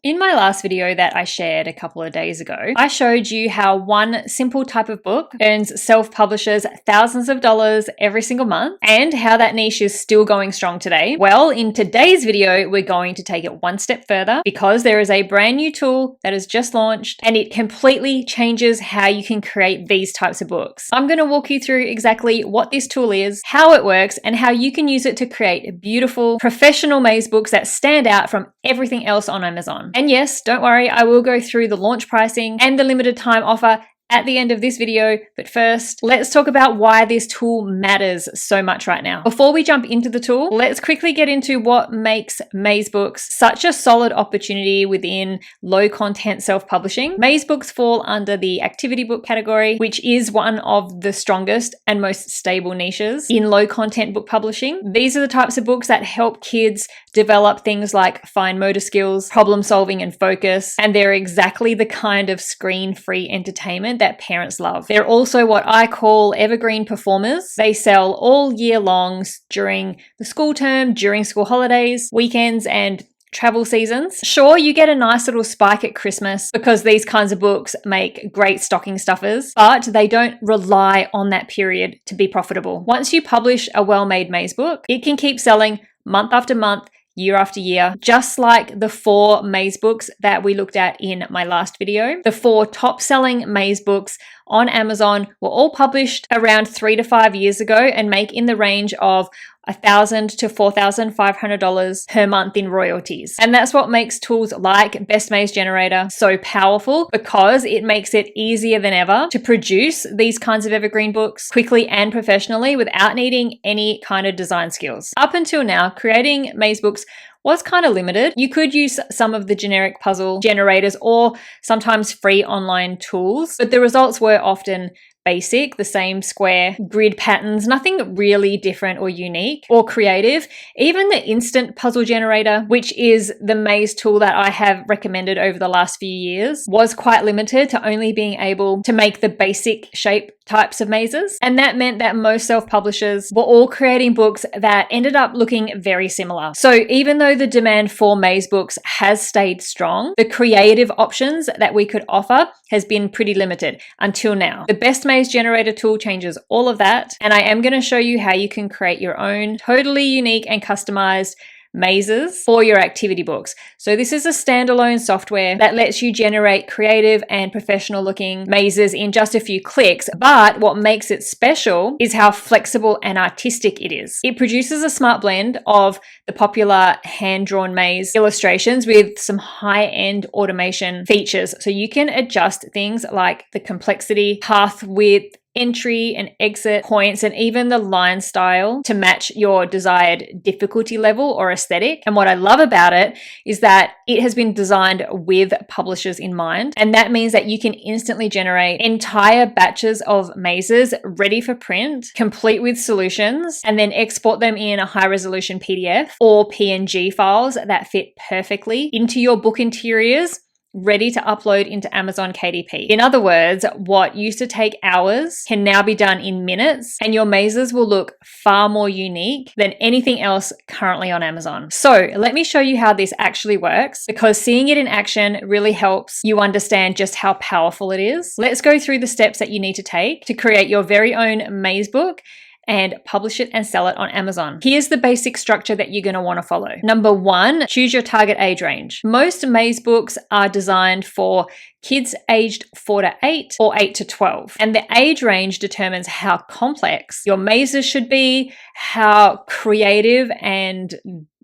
In my last video that I shared a couple of days ago, I showed you how one simple type of book earns self-publishers thousands of dollars every single month and how that niche is still going strong today. Well, in today's video, we're going to take it one step further because there is a brand new tool that has just launched and it completely changes how you can create these types of books. I'm going to walk you through exactly what this tool is, how it works, and how you can use it to create beautiful, professional maze books that stand out from everything else on Amazon. And yes, don't worry, I will go through the launch pricing and the limited time offer at the end of this video, but first, let's talk about why this tool matters so much right now. Before we jump into the tool, let's quickly get into what makes maze books such a solid opportunity within low content self-publishing. Maze books fall under the activity book category, which is one of the strongest and most stable niches in low content book publishing. These are the types of books that help kids develop things like fine motor skills, problem solving, and focus, and they're exactly the kind of screen-free entertainment that parents love. They're also what I call evergreen performers. They sell all year long during the school term, during school holidays, weekends, and travel seasons. Sure, you get a nice little spike at Christmas because these kinds of books make great stocking stuffers, but they don't rely on that period to be profitable. Once you publish a well-made maze book, it can keep selling month after month, year after year, just like the 4 maze books that we looked at in my last video. The 4 top-selling maze books on Amazon were all published around 3 to 5 years ago and make in the range of $1,000 to $4,500 per month in royalties. And that's what makes tools like Best Maze Generator so powerful, because it makes it easier than ever to produce these kinds of evergreen books quickly and professionally without needing any kind of design skills. Up until now, creating maze books was kind of limited. You could use some of the generic puzzle generators or sometimes free online tools, but the results were often basic, the same square grid patterns, nothing really different or unique or creative. Even the instant puzzle generator, which is the maze tool that I have recommended over the last few years, was quite limited to only being able to make the basic shape types of mazes. And that meant that most self-publishers were all creating books that ended up looking very similar. So even though the demand for maze books has stayed strong, the creative options that we could offer has been pretty limited until now. The Best Maze Generator tool changes all of that, and I am going to show you how you can create your own totally unique and customized mazes for your activity books. So this is a standalone software that lets you generate creative and professional looking mazes in just a few clicks. But what makes it special is how flexible and artistic it is. It produces a smart blend of the popular hand-drawn maze illustrations with some high-end automation features. So you can adjust things like the complexity, path width, entry and exit points, and even the line style to match your desired difficulty level or aesthetic. And what I love about it is that it has been designed with publishers in mind. And that means that you can instantly generate entire batches of mazes ready for print, complete with solutions, and then export them in a high resolution PDF or PNG files that fit perfectly into your book interiors, ready to upload into Amazon KDP. In other words, what used to take hours can now be done in minutes, and your mazes will look far more unique than anything else currently on Amazon. So let me show you how this actually works, because seeing it in action really helps you understand just how powerful it is. Let's go through the steps that you need to take to create your very own maze book and publish it and sell it on Amazon. Here's the basic structure that you're going to want to follow. Number 1, choose your target age range. Most maze books are designed for kids aged 4 to 8 or 8 to 12. And the age range determines how complex your mazes should be, how creative and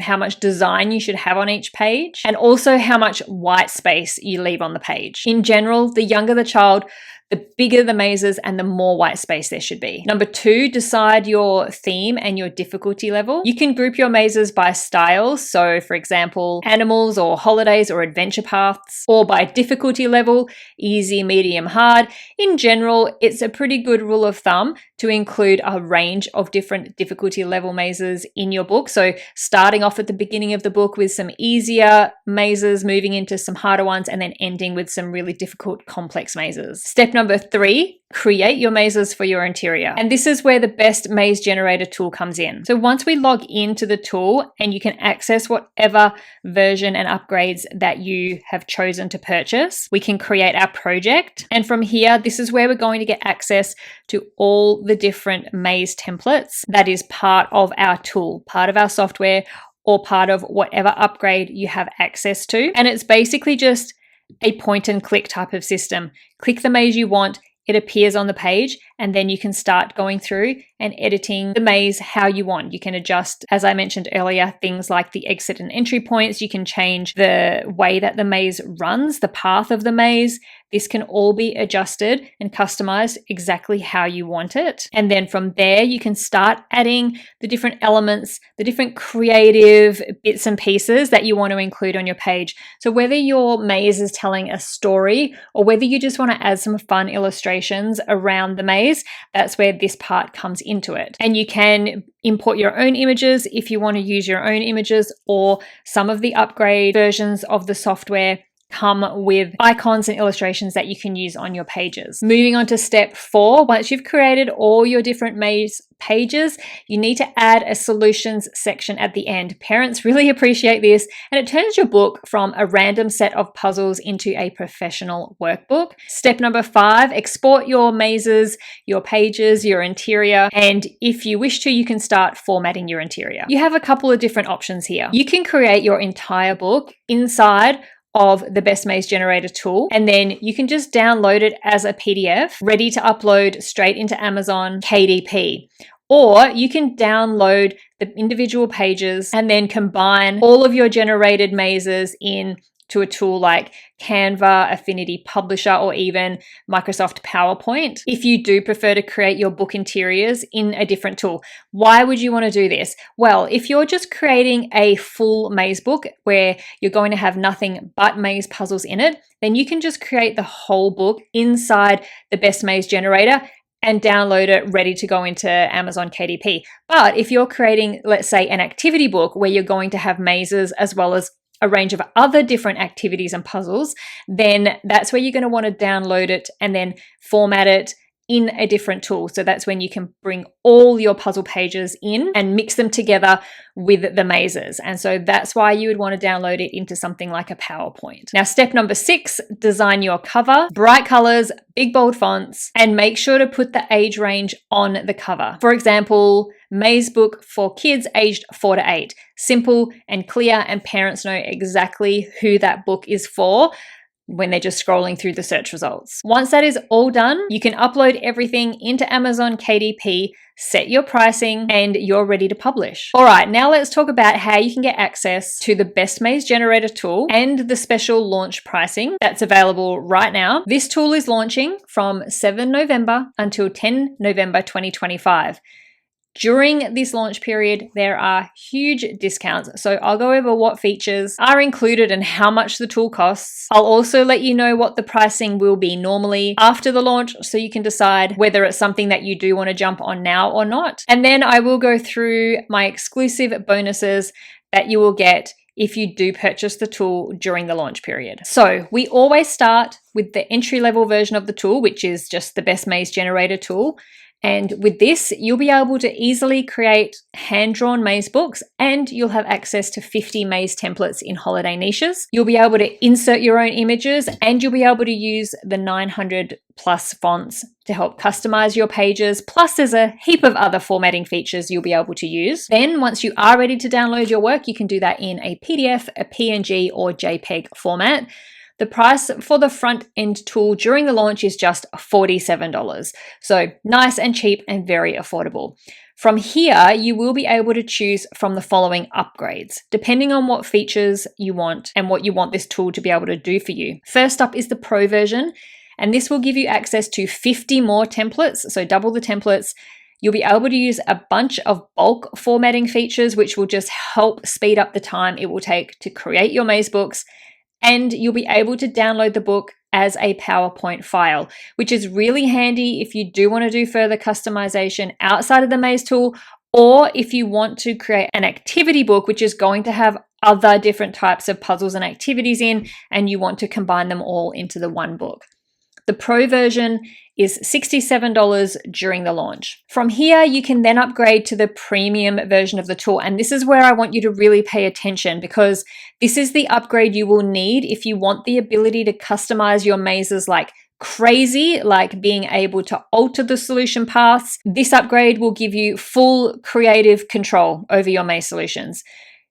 how much design you should have on each page, and also how much white space you leave on the page. In general, the younger the child, the bigger the mazes and the more white space there should be. Number 2, decide your theme and your difficulty level. You can group your mazes by style. So for example, animals or holidays or adventure paths, or by difficulty level, easy, medium, hard. In general, it's a pretty good rule of thumb to include a range of different difficulty level mazes in your book. So starting off at the beginning of the book with some easier mazes, moving into some harder ones, and then ending with some really difficult, complex mazes. Step Step number 3, create your mazes for your interior. And this is where the best maze generator tool comes in. So once we log into the tool and you can access whatever version and upgrades that you have chosen to purchase, we can create our project. And from here, this is where we're going to get access to all the different maze templates that is part of our tool, part of our software, or part of whatever upgrade you have access to. And it's basically just a point and click type of system. Click the maze you want, it appears on the page, and then you can start going through and editing the maze how you want. You can adjust, as I mentioned earlier, things like the exit and entry points. You can change the way that the maze runs, the path of the maze. This can all be adjusted and customized exactly how you want it. And then from there, you can start adding the different elements, the different creative bits and pieces that you want to include on your page. So whether your maze is telling a story or whether you just want to add some fun illustrations around the maze, that's where this part comes into it. And you can import your own images if you want to use your own images, or some of the upgrade versions of the software come with icons and illustrations that you can use on your pages. Moving on to step 4, once you've created all your different maze pages, you need to add a solutions section at the end. Parents really appreciate this, and it turns your book from a random set of puzzles into a professional workbook. Step number 5, export your mazes, your pages, your interior, and if you wish to, you can start formatting your interior. You have a couple of different options here. You can create your entire book inside of the Best Maze Generator tool, and then you can just download it as a PDF ready to upload straight into Amazon KDP. Or you can download the individual pages and then combine all of your generated mazes in to a tool like Canva, Affinity Publisher, or even Microsoft PowerPoint if you do prefer to create your book interiors in a different tool. Why would you want to do this? Well, if you're just creating a full maze book where you're going to have nothing but maze puzzles in it, then you can just create the whole book inside the Best Maze Generator and download it ready to go into Amazon KDP. But if you're creating, let's say, an activity book where you're going to have mazes as well as a range of other different activities and puzzles, then that's where you're going to want to download it and then format it in a different tool. So that's when you can bring all your puzzle pages in and mix them together with the mazes. And so that's why you would want to download it into something like a PowerPoint. Now, step number 6, design your cover, bright colors, big bold fonts, and make sure to put the age range on the cover. For example, maze book for kids aged 4 to 8. Simple and clear, and parents know exactly who that book is for when they're just scrolling through the search results. Once that is all done, you can upload everything into Amazon KDP, set your pricing, and you're ready to publish. All right, now let's talk about how you can get access to the Best Maze Generator tool and the special launch pricing that's available right now. This tool is launching from 7 November until 10 November 2025. During this launch period, there are huge discounts. So I'll go over what features are included and how much the tool costs. I'll also let you know what the pricing will be normally after the launch, so you can decide whether it's something that you do want to jump on now or not. And then I will go through my exclusive bonuses that you will get if you do purchase the tool during the launch period. So we always start with the entry-level version of the tool, which is just the Best Maze Generator tool. And with this, you'll be able to easily create hand-drawn maze books, and you'll have access to 50 maze templates in holiday niches. You'll be able to insert your own images, and you'll be able to use the 900 plus fonts to help customize your pages. Plus, there's a heap of other formatting features you'll be able to use. Then once you are ready to download your work, you can do that in a PDF, a PNG, or JPEG format. The price for the front end tool during the launch is just $47. So nice and cheap and very affordable. From here, you will be able to choose from the following upgrades, depending on what features you want and what you want this tool to be able to do for you. First up is the Pro version, and this will give you access to 50 more templates, so double the templates. You'll be able to use a bunch of bulk formatting features, which will just help speed up the time it will take to create your maze books. And you'll be able to download the book as a PowerPoint file, which is really handy if you do want to do further customization outside of the maze tool, or if you want to create an activity book, which is going to have other different types of puzzles and activities in, and you want to combine them all into the one book. The Pro version is $67 during the launch. From here, you can then upgrade to the premium version of the tool. And this is where I want you to really pay attention, because this is the upgrade you will need if you want the ability to customize your mazes like crazy, like being able to alter the solution paths. This upgrade will give you full creative control over your maze solutions.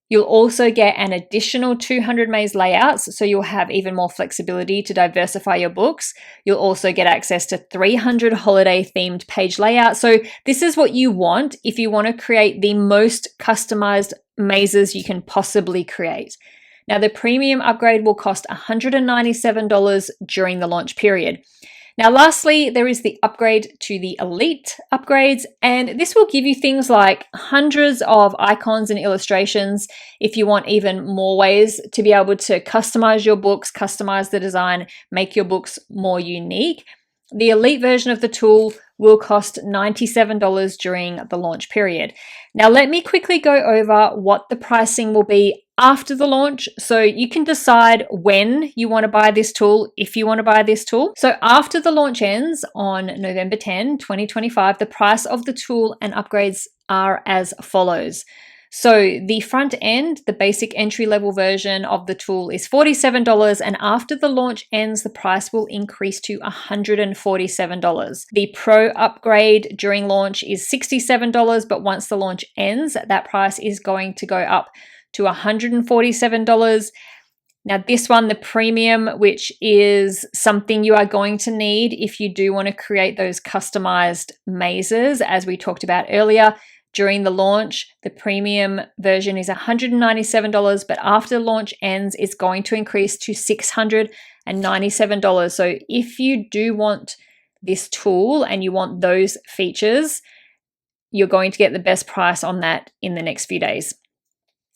You'll also get an additional 200 maze layouts, so you'll have even more flexibility to diversify your books. You'll also get access to 300 holiday themed page layouts. So this is what you want if you want to create the most customized mazes you can possibly create. Now, the premium upgrade will cost $197 during the launch period. Now, lastly, there is the upgrade to the Elite upgrades, and this will give you things like hundreds of icons and illustrations if you want even more ways to be able to customize your books, customize the design, make your books more unique. The Elite version of the tool will cost $97 during the launch period. Now, let me quickly go over what the pricing will be after the launch, so you can decide when you want to buy this tool, if you want to buy this tool. So after the launch ends on November 10, 2025, the price of the tool and upgrades are as follows. So the front end, the basic entry-level version of the tool is $47, and after the launch ends, the price will increase to $147. The Pro upgrade during launch is $67, but once the launch ends, that price is going to go up to $147. Now this one, the premium, which is something you are going to need if you do want to create those customized mazes, as we talked about earlier. During the launch, the premium version is $197, but after launch ends, it's going to increase to $697. So if you do want this tool and you want those features, you're going to get the best price on that in the next few days.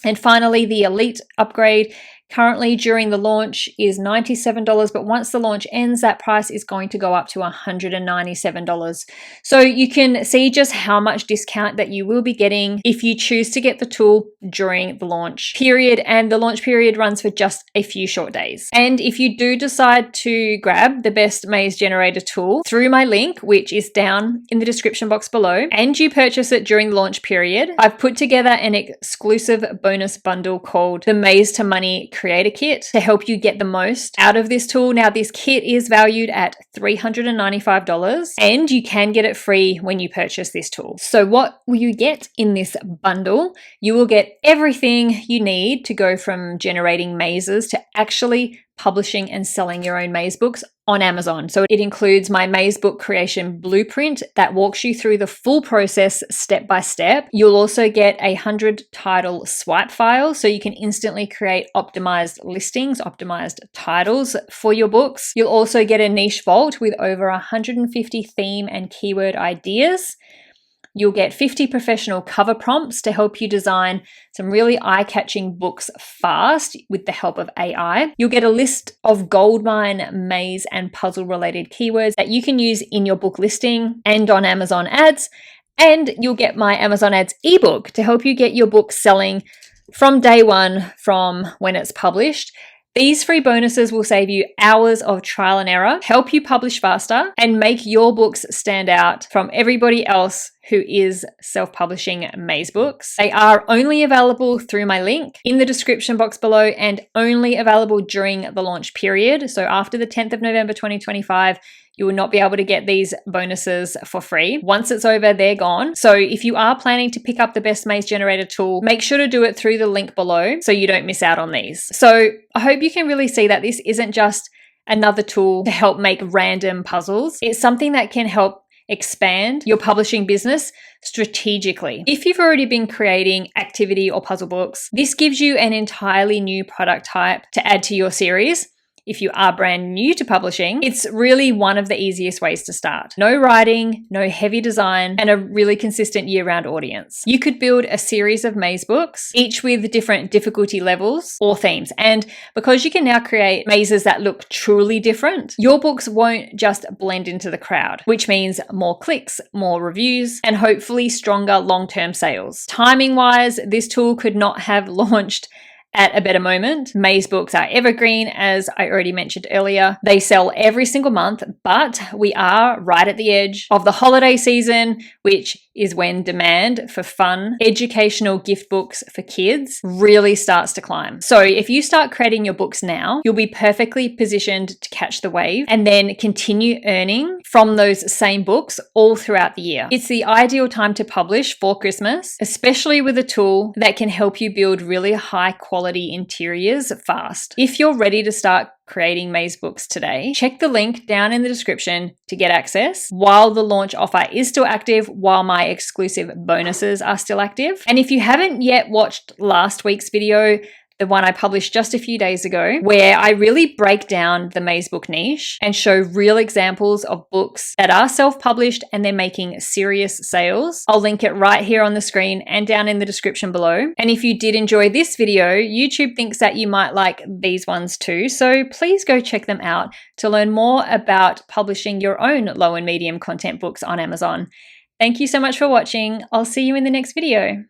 And finally, the Elite upgrade currently during the launch is $97, but once the launch ends, that price is going to go up to $197. So you can see just how much discount that you will be getting if you choose to get the tool during the launch period, and the launch period runs for just a few short days. And if you do decide to grab the Best Maze Generator tool through my link, which is down in the description box below, and you purchase it during the launch period, I've put together an exclusive bonus bundle called the Maze to Money Creator Kit to help you get the most out of this tool. Now, this kit is valued at $395, and you can get it free when you purchase this tool. So what will you get in this bundle? You will get everything you need to go from generating mazes to actually publishing and selling your own maze books on Amazon. So it includes my maze book creation blueprint that walks you through the full process step by step. You'll also get a 100 title swipe file so you can instantly create optimized listings, optimized titles for your books. You'll also get a niche vault with over 150 theme and keyword ideas. You'll get 50 professional cover prompts to help you design some really eye-catching books fast with the help of AI. You'll get a list of goldmine, maze, and puzzle-related keywords that you can use in your book listing and on Amazon ads. And you'll get my Amazon ads ebook to help you get your book selling from day one from when it's published. These free bonuses will save you hours of trial and error, help you publish faster, and make your books stand out from everybody else who is self-publishing maze books. They are only available through my link in the description box below and only available during the launch period. So after the 10th of November 2025, you will not be able to get these bonuses for free. Once it's over, they're gone. So if you are planning to pick up the Best Maze Generator tool, make sure to do it through the link below so you don't miss out on these. So I hope you can really see that this isn't just another tool to help make random puzzles. It's something that can help expand your publishing business strategically. If you've already been creating activity or puzzle books, this gives you an entirely new product type to add to your series. If you are brand new to publishing, it's really one of the easiest ways to start. No writing, no heavy design, and a really consistent year-round audience. You could build a series of maze books, each with different difficulty levels or themes. And because you can now create mazes that look truly different, your books won't just blend into the crowd, which means more clicks, more reviews, and hopefully stronger long-term sales. Timing-wise, this tool could not have launched at a better moment. Maze books are evergreen, as I already mentioned earlier. They sell every single month, but we are right at the edge of the holiday season, which is when demand for fun, educational gift books for kids really starts to climb. So if you start creating your books now, you'll be perfectly positioned to catch the wave and then continue earning from those same books all throughout the year. It's the ideal time to publish for Christmas, especially with a tool that can help you build really high quality interiors fast. If you're ready to start creating maze books today, check the link down in the description to get access while the launch offer is still active, while my exclusive bonuses are still active. And if you haven't yet watched last week's video, the one I published just a few days ago, where I really break down the maze book niche and show real examples of books that are self-published and they're making serious sales. I'll link it right here on the screen and down in the description below. And if you did enjoy this video, YouTube thinks that you might like these ones too, so please go check them out to learn more about publishing your own low and medium content books on Amazon. Thank you so much for watching. I'll see you in the next video.